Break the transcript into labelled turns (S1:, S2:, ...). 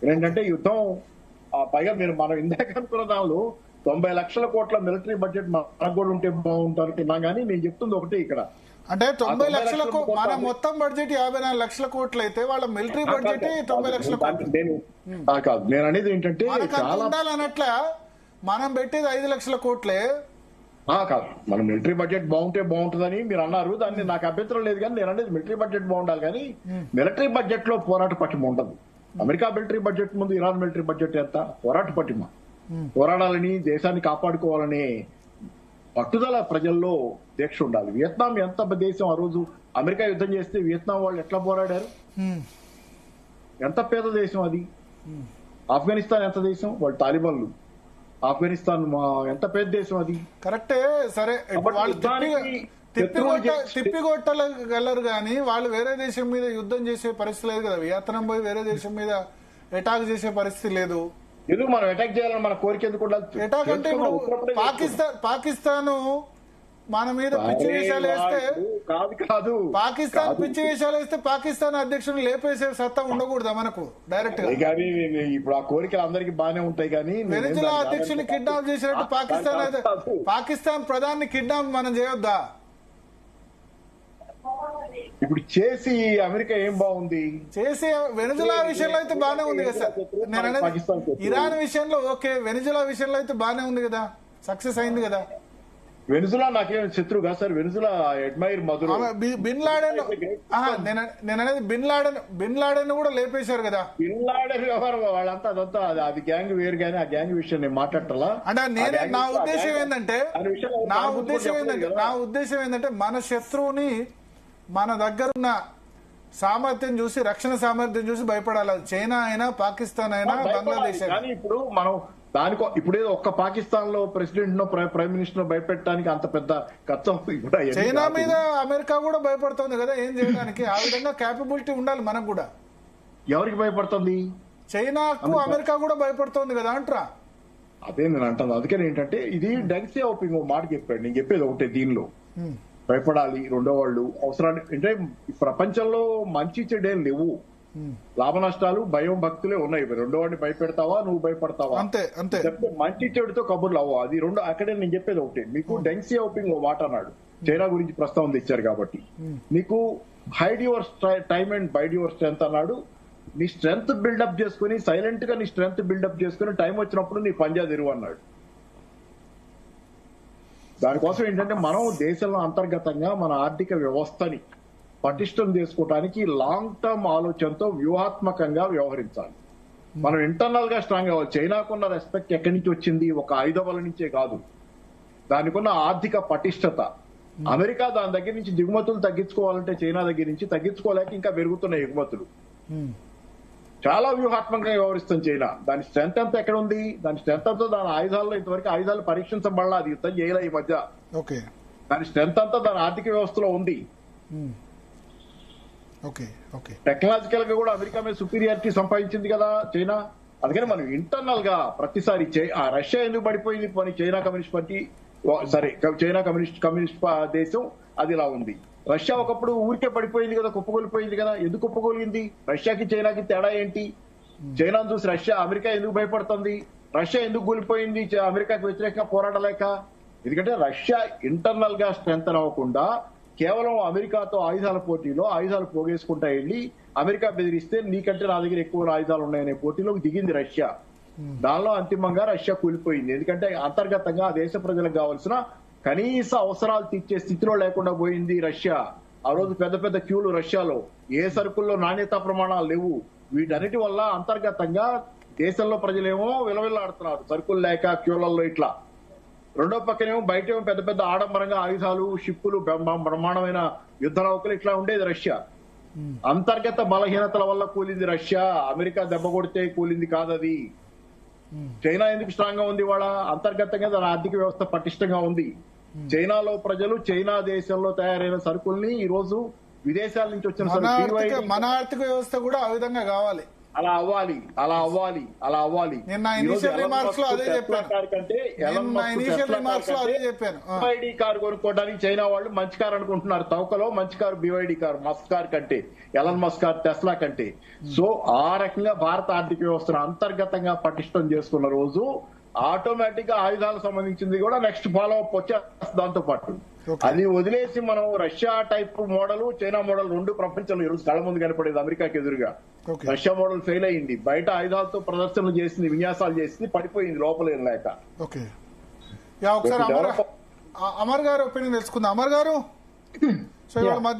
S1: ఏంటంటే యుద్ధం పైగా మీరు మనం ఇందాక అనుకున్న దానిలో 90 లక్షల కోట్ల మిలిటరీ బడ్జెట్ మనకు కూడా ఉంటే బాగుంటున్నా కానీ నేను చెప్తుంది ఒకటి ఇక్కడ.
S2: అంటే 90 లక్షలకు మన మొత్తం బడ్జెట్ 54 లక్షల కోట్లు అయితే వాళ్ళ మిలిటరీ బడ్జెట్ 90 లక్షల కోట్లు
S1: కాదు. నేను అనేది ఏంటంటే
S2: చాలా ఉండాలన్నట్ల మనం పెట్టేది 5 లక్షల కోట్లే
S1: కాదు. మన మిలిటరీ బడ్జెట్ బాగుంటే బాగుంటుందని మీరు అన్నారు, దాన్ని నాకు అభ్యంతరం లేదు. కానీ నేను అనేది మిలిటరీ బడ్జెట్ బాగుండాలి, కానీ మిలిటరీ బడ్జెట్ లో పోరాట పటిమ ఉండదు. అమెరికా మిలిటరీ బడ్జెట్ ముందు ఇరాన్ మిలిటరీ బడ్జెట్ ఎంత పోరాట పటిమ, పోరాడాలని దేశాన్ని కాపాడుకోవాలనే పట్టుదల ప్రజల్లో దీక్ష ఉండాలి. వియత్నాం ఎంత దేశం, ఆ రోజు అమెరికా యుద్ధం చేస్తే వియత్నాం వాళ్ళు ఎట్లా పోరాడారు, ఎంత పేద దేశం అది. ఆఫ్ఘనిస్తాన్ ఎంత దేశం, వాళ్ళు తాలిబాన్లు. ఆఫ్ఘనిస్తాన్ ఎంత పెద్ద దేశం అది.
S2: కరెక్టే, సరే వాళ్ళు తిప్పికొట్టగలరు కానీ వాళ్ళు వేరే దేశం మీద యుద్ధం చేసే పరిస్థితి లేదు కదా. వియత్నాం పోయి వేరే దేశం మీద అటాక్ చేసే పరిస్థితి లేదు.
S1: ఎందుకు మనం అటాక్ చేయాలని మన కోరిక ఎందుకు ఉండాలి?
S2: అటాక్ అంటే ఇప్పుడు పాకిస్తాన్ మన మీద పిచ్చి వేషాలు వేస్తే
S1: కాదు
S2: పాకిస్తాన్ పిచ్చి వేషాలు వేస్తే పాకిస్తాన్ అధ్యక్షుడు లేపేసే సత్తా ఉండకూడదా మనకు డైరెక్ట్ గా?
S1: ఇప్పుడు ఆ కోరికలు అందరికి బాగానే ఉంటాయి కానీ
S2: వెనిజులా అధ్యక్షుని కిడ్నాప్ చేసినట్టు పాకిస్తాన్ ప్రధాని కిడ్నాప్ మనం చేయొద్దా?
S1: ఇప్పుడు చేసి అమెరికా ఏం బాగుంది?
S2: చేసి వెనిజులా విషయంలో అయితే బాగానే ఉంది కదా సార్. నేను అనేది ఇరాన్ విషయంలో ఓకే, వెనిజులా విషయంలో అయితే బాగానే ఉంది కదా, సక్సెస్ అయింది కదా.
S1: వెనిజులా నాకేం శత్రువుగా సార్? వెనిజులా అడ్మైర్ మధుర
S2: బిన్ లాడెన్, నేను అనేది బిన్ లాడెన్ కూడా లేపేశారు కదా.
S1: బిన్ లాడెన్ వ్యవహారం వాళ్ళంతా అదంతా అది గ్యాంగ్ వేరు, కానీ ఆ గ్యాంగ్ విషయం నేను మాట్లాడటలా.
S2: అంటే నా ఉద్దేశం ఏంటంటే మన శత్రువుని మన దగ్గరున్న సామర్థ్యం చూసి, రక్షణ సామర్థ్యం చూసి భయపడాలి. చైనా అయినా, పాకిస్తాన్ అయినా, బంగ్లాదేశ్ అయినా.
S1: కానీ ఇప్పుడు మనం ఇప్పుడేదో ఒక్క పాకిస్తాన్ లో ప్రెసిడెంట్ నో ప్రైమ్ మినిస్టర్ భయపెట్టడానికి అంత పెద్ద ఖర్చు.
S2: చైనా మీద అమెరికా కూడా భయపడుతుంది కదా ఏం చేయడానికి. ఆ విధంగా క్యాపబిలిటీ ఉండాలి మనకు కూడా.
S1: ఎవరికి భయపడుతుంది?
S2: చైనాకు అమెరికా కూడా భయపడుతుంది కదా అంటారా?
S1: అదే నేను అంటాను. అందుకని ఏంటంటే ఇది డెంగ్ సియాఓపింగ్ మాట చెప్పాడు. నేను చెప్పేది ఒకటే, దీనిలో భయపడాలి. రెండో వాళ్ళు అవసరాన్ని అంటే ప్రపంచంలో మంచి చెడేం లేవు, లాభ నష్టాలు భయం భక్తులే ఉన్నాయి. రెండో వాడిని భయపెడతావా, నువ్వు భయపడతావా
S2: అంతే అంతే.
S1: మంచి చెడుతో కబుర్లు అవ్వ. అది రెండు. అక్కడే నేను చెప్పేది ఒకటి, మీకు డెంగ్ సియాఓపింగ్ ఓ మాట అన్నాడు, చైనా గురించి ప్రస్తావన తెచ్చారు కాబట్టి. నీకు hide your time and bide your strength అన్నాడు. నీ స్ట్రెంత్ బిల్డప్ చేసుకుని, సైలెంట్ గా నీ స్ట్రెంత్ బిల్డప్ చేసుకుని టైం వచ్చినప్పుడు నీ పంజా తెరువు అన్నాడు. దానికోసం ఏంటంటే మనం దేశంలో అంతర్గతంగా మన ఆర్థిక వ్యవస్థని పటిష్టం చేసుకోవడానికి లాంగ్ టర్మ్ ఆలోచనతో వ్యూహాత్మకంగా వ్యవహరించాలి. మనం ఇంటర్నల్ గా స్ట్రాంగ్ అవ్వాలి. చైనాకున్న రెస్పెక్ట్ ఎక్కడి నుంచి వచ్చింది? ఒక ఆయుధ నుంచే కాదు, దానికున్న ఆర్థిక పటిష్టత. అమెరికా దాని దగ్గర నుంచి దిగుమతులు తగ్గించుకోవాలంటే చైనా దగ్గర నుంచి తగ్గించుకోలేక ఇంకా పెరుగుతున్నాయి ఎగుమతులు. చాలా వ్యూహాత్మకంగా వ్యవహరిస్తుంది చైనా. దాని స్ట్రెంత్ అంతా ఎక్కడ ఉంది? దాని స్ట్రెంత్ అంతా దాని ఆయుధాల్లో ఇంతవరకు ఆయుధాలు పరీక్షించబడాలి, అది యుద్ధం చేయలే ఈ మధ్య. దాని స్ట్రెంత్ అంతా దాని ఆర్థిక వ్యవస్థలో ఉంది. టెక్నాలజికల్ గా కూడా అమెరికా మీద సుపీరియారిటీ సంపాదించింది కదా చైనా. అందుకని మనం ఇంటర్నల్ గా ప్రతిసారి ఆ రష్యా ఎందుకు పడిపోయింది పని, చైనా కమ్యూనిస్ట్ పార్టీ సరే, చైనా కమ్యూనిస్ట్ దేశం అది ఇలా ఉంది. రష్యా ఒకప్పుడు ఊరికే పడిపోయింది కదా, కుప్పగొలిపోయింది కదా. ఎందుకు కుప్పగొలిగింది? రష్యాకి చైనాకి తేడా ఏంటి? చైనాను చూసి అమెరికా ఎందుకు భయపడుతుంది? రష్యా ఎందుకు కూలిపోయింది అమెరికాకి వ్యతిరేకంగా పోరాడలేక? ఎందుకంటే రష్యా ఇంటర్నల్ గా స్ట్రెంత్ అవ్వకుండా కేవలం అమెరికాతో ఆయుధాల పోటీలో ఆయుధాలు పోగేసుకుంటా వెళ్ళి అమెరికా బెదిరిస్తే నీకంటే నా దగ్గర ఎక్కువ ఆయుధాలు ఉన్నాయనే పోటీలోకి దిగింది రష్యా. దానిలో అంతిమంగా రష్యా కూలిపోయింది. ఎందుకంటే అంతర్గతంగా ఆ దేశ ప్రజలకు కావాల్సిన కనీస అవసరాలు తీర్చే స్థితిలో లేకుండా పోయింది రష్యా. ఆ రోజు పెద్ద పెద్ద క్యూలు రష్యాలో, ఏ సరుకుల్లో నాణ్యతా ప్రమాణాలు లేవు. వీటన్నిటి వల్ల అంతర్గతంగా దేశంలో ప్రజలేమో విలవిల్లాడుతున్నారు సరుకులు లేక క్యూలలో ఇట్లా. రెండో పక్కనేమో బయటేమో పెద్ద పెద్ద ఆడంబరంగా ఆయుధాలు, షిప్పులు, బ్రహ్మాండమైన యుద్ధ నౌకలు ఇట్లా ఉండేది రష్యా. అంతర్గత బలహీనతల వల్ల కూలింది రష్యా. అమెరికా దెబ్బ కొడితే కూలింది కాదది. చైనా ఎందుకు స్ట్రాంగ్ గా ఉంది? వాళ్ళ అంతర్గతంగా దాని ఆర్థిక వ్యవస్థ పటిష్టంగా ఉంది. చైనాలో ప్రజలు చైనా దేశంలో తయారైన సరుకుల్ని ఈ రోజు విదేశాల నుంచి వచ్చిన
S2: మన ఆర్థిక వ్యవస్థ కూడా ఆ విధంగా కావాలి.
S1: అలా అవ్వాలి అలా అవ్వాలి అలా అవ్వాలి.
S2: నేను నా ఇనిషియల్ రిమార్క్స్ లో అదే చెప్పాను.
S1: BYD కారు కొనుక్కోవడానికి చైనా వాళ్ళు మంచి కారు అనుకుంటున్నారు. తౌకలో మంచి car BYD car, Musk car కంటే, ఎలన్ మస్క్ కార్ టెస్లా కంటే. సో ఆ రకంగా భారత ఆర్థిక వ్యవస్థను అంతర్గతంగా పటిష్టం చేసుకున్న రోజు ఆటోమేటిక్ గా ఆయుధాలకు సంబంధించింది కూడా నెక్స్ట్ ఫాలో అప్ వచ్చేస్తుంది దాంతో పాటు. అది వదిలేసి మనం Russia type model, China model రెండు ప్రపంచంలో ఈరోజు కళ్ళ ముందు కనపడేది అమెరికాకి ఎదురుగా. రష్యా మోడల్ ఫెయిల్ అయింది, బయట ఆయుధాలతో ప్రదర్శనలు చేసింది, విన్యాసాలు చేసింది, పడిపోయింది లోపల లేక.
S2: ఓకే, ఒకసారి అమర్ గారు ఒపీనియన్ తెలుసుకుందాం. అమర్ గారు, సో ఇవాళ